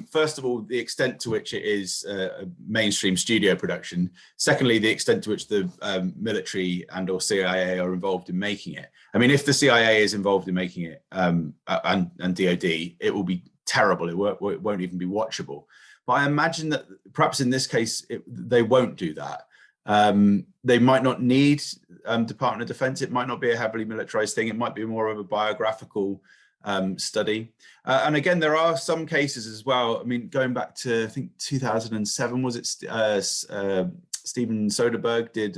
S3: first of all, the extent to which it is a mainstream studio production. Secondly, the extent to which the military and or CIA are involved in making it. I mean, if the CIA is involved in making it, and DOD, it will be terrible. It won't even be watchable. But I imagine that perhaps in this case, they won't do that. They might not need Department of Defense. It might not be a heavily militarized thing. It might be more of a biographical study. And again, there are some cases as well. I mean, going back to, I think 2007, was it Steven Soderbergh did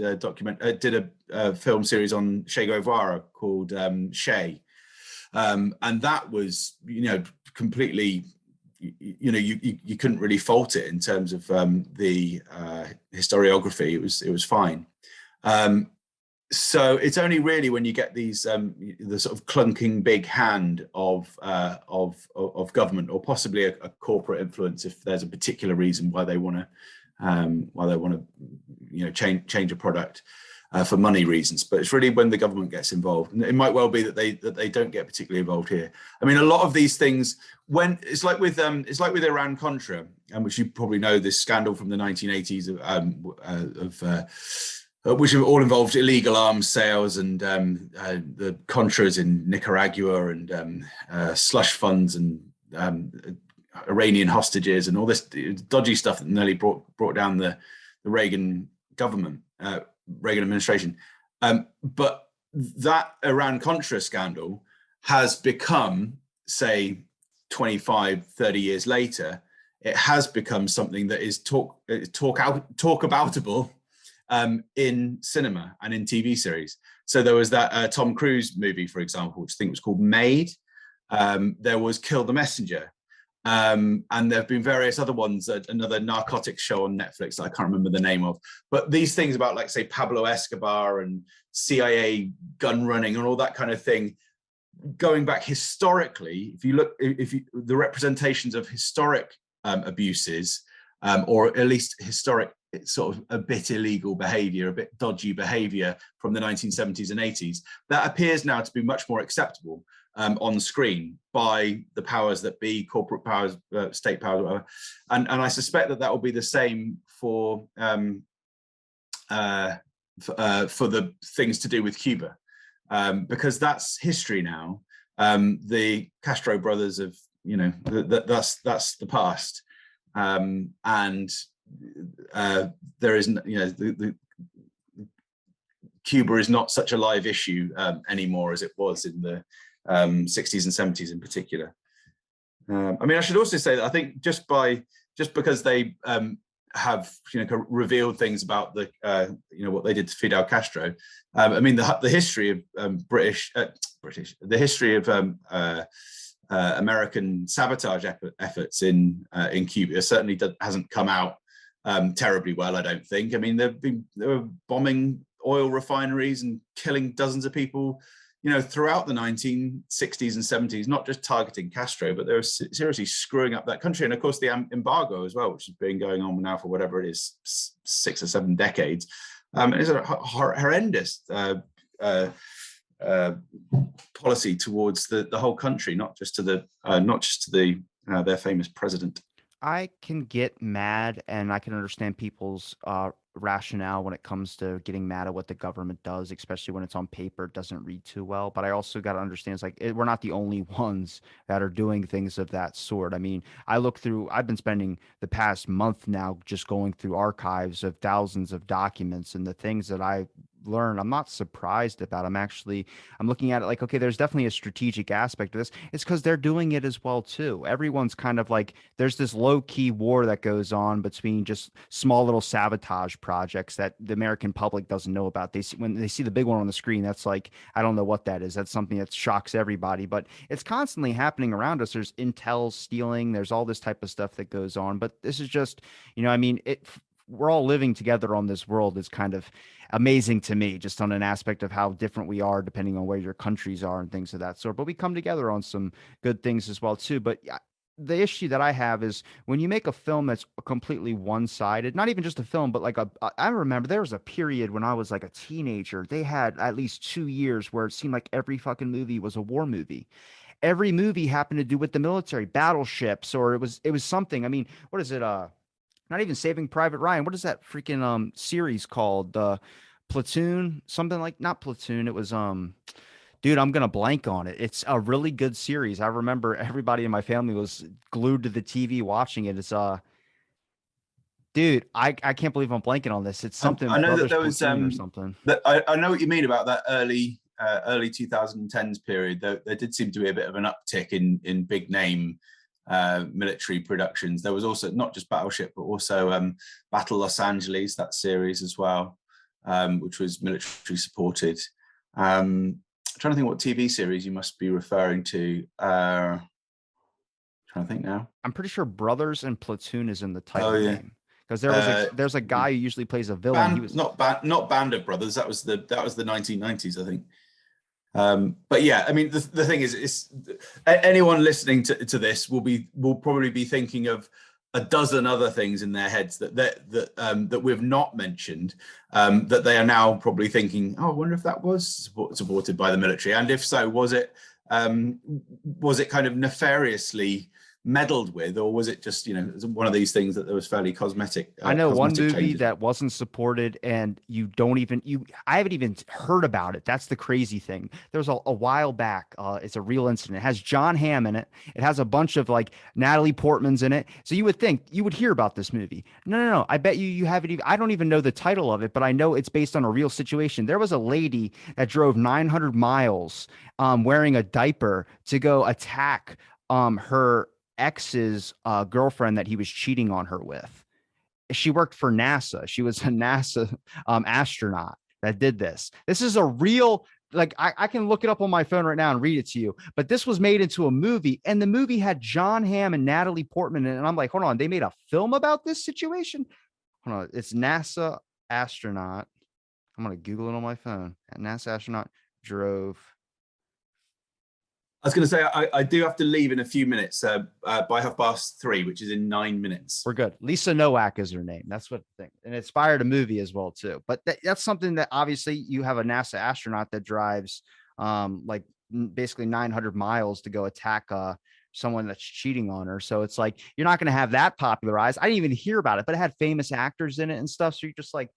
S3: a film series on Che Guevara called Che. And that was, completely, you couldn't really fault it in terms of the historiography. It was fine. So it's only really when you get these the sort of clunking big hand of government, or possibly a corporate influence, if there's a particular reason why they want to change a product for money reasons. But it's really when the government gets involved, and it might well be that they don't get particularly involved here. I mean, a lot of these things, when it's like with Iran Contra, which you probably know, this scandal from the 1980s which have all involved illegal arms sales and the Contras in Nicaragua and slush funds and Iranian hostages and all this dodgy stuff that nearly brought down the Reagan government, Reagan administration. But that Iran-Contra scandal has become, say, 25, 30 years later, it has become something that is talk aboutable in cinema and in TV series. So there was that Tom Cruise movie, for example, which I think was called Made. There was Kill the Messenger. And there have been various other ones, another narcotics show on Netflix that I can't remember the name of. But these things about, like, say, Pablo Escobar and CIA gun running and all that kind of thing, going back historically, the representations of historic abuses, or at least historic sort of a bit illegal behavior, a bit dodgy behavior from the 1970s and 80s, that appears now to be much more acceptable on screen by the powers that be, corporate powers, state powers, whatever. And I suspect that will be the same for the things to do with Cuba, because that's history now. The Castro brothers have, that's the past, and there is, Cuba is not such a live issue anymore as it was in the 60s and 70s in particular. I mean, I should also say that I think just because they have revealed things about the what they did to Fidel Castro. I mean, the history of the history of American sabotage efforts in Cuba certainly hasn't come out terribly well, I don't think. I mean, they were bombing oil refineries and killing dozens of people, throughout the 1960s and 70s, not just targeting Castro, but they were seriously screwing up that country. And of course, the embargo as well, which has been going on now for whatever it is, 6 or 7 decades. It's a horrendous policy towards the whole country, not just to their famous president.
S2: I can get mad, and I can understand people's rationale when it comes to getting mad at what the government does, especially when it's on paper, it doesn't read too well. But I also got to understand, it's like, we're not the only ones that are doing things of that sort. I mean, I've been spending the past month now just going through archives of thousands of documents, and the things that I learn. I'm not surprised about. I'm looking at it like, okay, there's definitely a strategic aspect of this. It's because they're doing it as well too. Everyone's kind of like, there's this low key war that goes on between just small little sabotage projects that the American public doesn't know about. They see when they see the big one on the screen, that's like, I don't know what that is. That's something that shocks everybody, but it's constantly happening around us. There's intel stealing. There's all this type of stuff that goes on. But this is just, I mean, we're all living together on this world is kind of amazing to me, just on an aspect of how different we are depending on where your countries are and things of that sort. But we come together on some good things as well too. But yeah, the issue that I have is when you make a film that's completely one-sided, not even just a film, but like I remember there was a period when I was like a teenager, they had at least 2 years where it seemed like every fucking movie was a war movie. Every movie happened to do with the military, battleships, or it was something. I mean, what is it? Not even Saving Private Ryan. What is that freaking series called? Platoon, something like, not Platoon. It was dude, I'm gonna blank on it. It's a really good series. I remember everybody in my family was glued to the TV watching it. It's dude, I can't believe I'm blanking on this. It's something
S3: I know that
S2: Brothers
S3: there was
S2: Platoon or something.
S3: that I know what you mean about that early 2010s period. There did seem to be a bit of an uptick in big name military productions. There was also not just Battleship, but also Battle Los Angeles, that series as well, which was military supported. Trying to think what TV series you must be referring to. Trying to think now.
S2: I'm pretty sure Brothers and Platoon is in the
S3: Oh
S2: title
S3: yeah.
S2: name because there's a guy who usually plays a villain. He was
S3: Not Band of Brothers. That was the 1990s, I think. But yeah, I mean, the thing is, anyone listening to this will probably be thinking of a dozen other things in their heads that we've not mentioned, that they are now probably thinking, oh, I wonder if that was supported by the military, and if so, was it kind of nefariously meddled with, or was it just one of these things that there was fairly cosmetic?
S2: I know one movie
S3: changes
S2: that wasn't supported, and I haven't even heard about it. That's the crazy thing. There was a while back. It's a real incident. It has John Hamm in it. It has a bunch of like Natalie Portman's in it. So you would think you would hear about this movie. No. I bet you haven't even. I don't even know the title of it, but I know it's based on a real situation. There was a lady that drove 900 miles, wearing a diaper to go attack her ex's girlfriend that he was cheating on her with. She worked for NASA. She was a NASA astronaut that did this. This is a real, like, I can look it up on my phone right now and read it to you, but this was made into a movie, and the movie had John Hamm and Natalie Portman in it. And I'm like, hold on, they made a film about this situation? Hold on, it's NASA astronaut. I'm going to Google it on my phone. NASA astronaut drove.
S3: I was going to say, I do have to leave in a few minutes by 3:30, which is in 9 minutes.
S2: We're good. Lisa Nowak is her name. That's what the thing. And it inspired a movie as well, too. But that's something that obviously you have a NASA astronaut that drives like basically 900 miles to go attack someone that's cheating on her. So it's like, you're not going to have that popularized. I didn't even hear about it, but it had famous actors in it and stuff. So you're just like,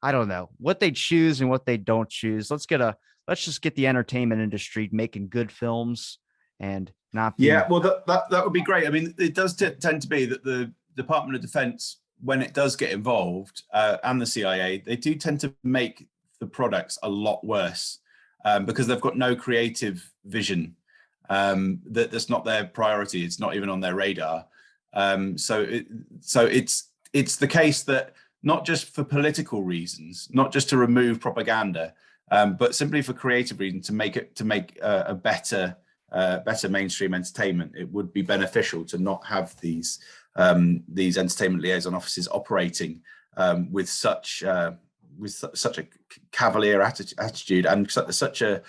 S2: I don't know what they choose and what they don't choose. Let's just get the entertainment industry making good films and not be.
S3: Yeah, well, that would be great. I mean, it does tend to be that the Department of Defense, when it does get involved, and the CIA, they do tend to make the products a lot worse because they've got no creative vision. That's not their priority. It's not even on their radar. So it's the case that not just for political reasons, not just to remove propaganda, but simply for creative reasons, to make a better mainstream entertainment. It would be beneficial to not have these entertainment liaison offices operating with such a cavalier attitude and such a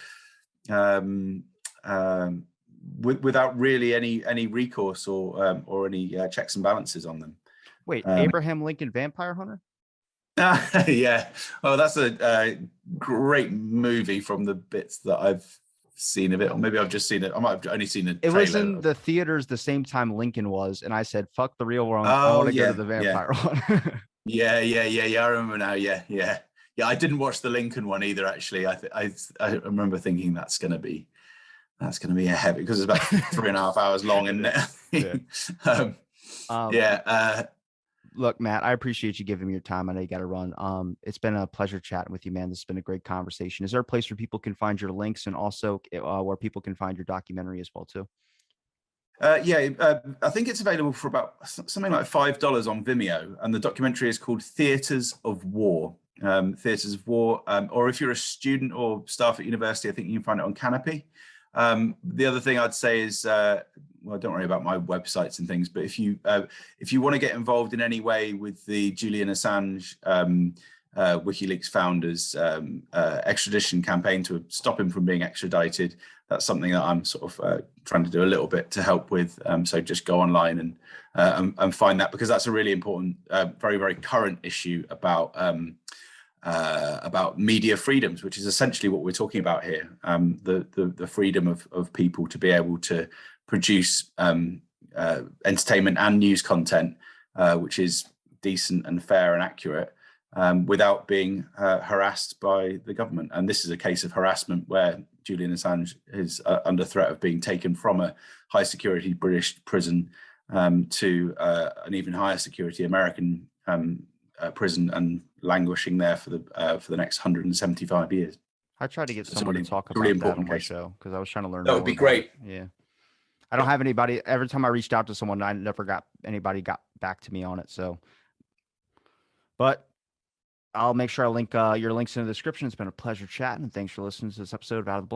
S3: without really any recourse or any checks and balances on them.
S2: Wait, Abraham Lincoln Vampire Hunter?
S3: Yeah. Oh, that's a great movie from the bits that I've seen of it, or maybe I've just seen it. I might have only seen it.
S2: It was in the theaters the same time Lincoln was, and I said, "Fuck the real world. I want to go to the vampire one." Yeah.
S3: I remember now. Yeah. I didn't watch the Lincoln one either. Actually, I remember thinking that's going to be a heavy, because it's about 3.5 hours long, isn't it?
S2: Look, Matt, I appreciate you giving me your time. I know you got to run. It's been a pleasure chatting with you, man. This has been a great conversation. Is there a place where people can find your links and also where people can find your documentary as well too?
S3: I think it's available for about something like $5 on Vimeo, and the documentary is called Theatres of War. Theatres of War, or if you're a student or staff at university, I think you can find it on Canopy. The other thing I'd say is, well, don't worry about my websites and things, but if you want to get involved in any way with the Julian Assange, WikiLeaks founders extradition campaign to stop him from being extradited, that's something that I'm sort of trying to do a little bit to help with. So just go online and find that, because that's a really important, very, very current issue about media freedoms, which is essentially what we're talking about here. The freedom of people to be able to produce entertainment and news content, which is decent and fair and accurate, without being harassed by the government. And this is a case of harassment where Julian Assange is under threat of being taken from a high security British prison to an even higher security American prison, and languishing there for the next 175 years.
S2: I tried to get
S3: It's
S2: someone
S3: really,
S2: to talk
S3: really
S2: about that on
S3: important
S2: my
S3: case.
S2: show because I was trying to learn
S3: That
S2: more
S3: would be
S2: about
S3: great.
S2: it. Yeah. I don't have anybody. Every time I reached out to someone, I never got anybody got back to me on it. So, but I'll make sure I link your links in the description. It's been a pleasure chatting, and thanks for listening to this episode of Out of the Blend.